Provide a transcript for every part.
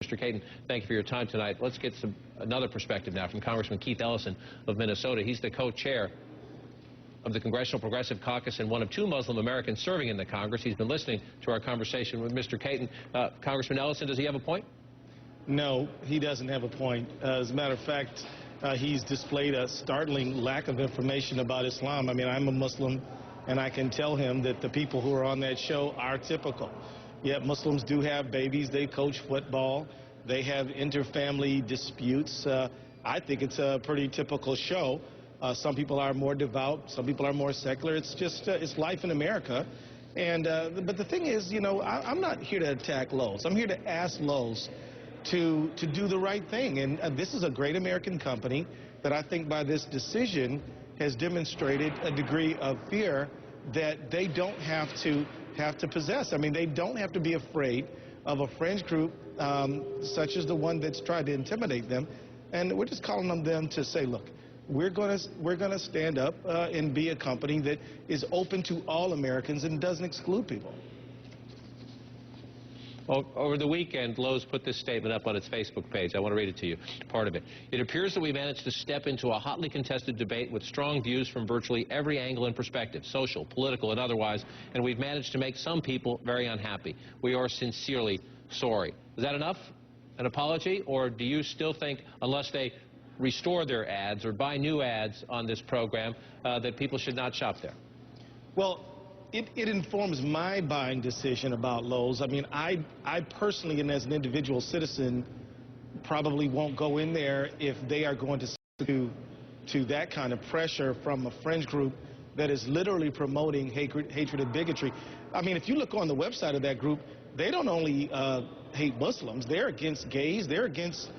Mr. Caton, thank you for your time tonight. Let's get another perspective now from Congressman Keith Ellison of Minnesota. He's the co-chair of the Congressional Progressive Caucus and one of two Muslim Americans serving in the Congress. He's been listening to our conversation with Mr. Caton. Congressman Ellison, does he have a point? No, he doesn't have a point. As a matter of fact, he's displayed a startling lack of information about Islam. I mean, I'm a Muslim, and I can tell him that the people who are on that show are typical. Yet Muslims do have babies, they coach football, they have inter-family disputes. I think it's a pretty typical show. Some people are more devout, some people are more secular. It's just, it's life in America. And, but the thing is, you know, I'm not here to attack Lowe's. I'm here to ask Lowe's to do the right thing. And this is a great American company that I think by this decision has demonstrated a degree of fear that they don't have to possess. I mean, they don't have to be afraid of a fringe group such as the one that's tried to intimidate them. And we're just calling on them to say, look, we're going to stand up and be a company that is open to all Americans and doesn't exclude people. Well, over the weekend, Lowe's put this statement up on its Facebook page. I want to read it to you, part of it. It appears that we managed to step into a hotly contested debate with strong views from virtually every angle and perspective, social, political, and otherwise, and we've managed to make some people very unhappy. We are sincerely sorry. Is that enough? An apology? Or do you still think, unless they restore their ads or buy new ads on this program, that people should not shop there? Well, it informs my buying decision about Lowe's. I mean, I personally, and as an individual citizen, probably won't go in there if they are going to that kind of pressure from a fringe group that is literally promoting hatred and bigotry. I mean, if you look on the website of that group, they don't only hate Muslims, they're against gays, they're against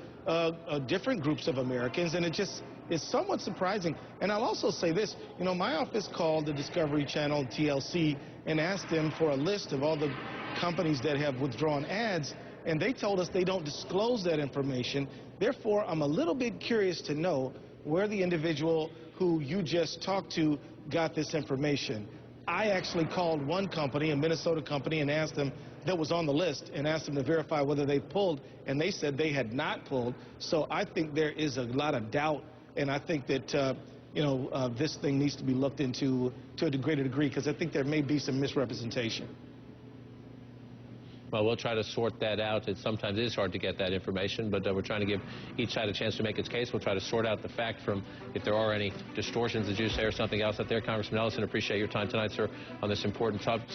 different groups of Americans, and it's somewhat surprising. And I'll also say this, you know, my office called the Discovery Channel, TLC, and asked them for a list of all the companies that have withdrawn ads, and they told us they don't disclose that information. Therefore, I'm a little bit curious to know where the individual who you just talked to got this information. I actually called one company, a Minnesota company, and asked them that was on the list and asked them to verify whether they pulled, and they said they had not pulled. So I think there is a lot of doubt, and I think that, you know, this thing needs to be looked into to a greater degree, because I think there may be some misrepresentation. Well, we'll try to sort that out. Sometimes it is hard to get that information, but we're trying to give each side a chance to make its case. We'll try to sort out the fact from if there are any distortions, as you say, or something else out there. Congressman Ellison, appreciate your time tonight, sir, on this important topic.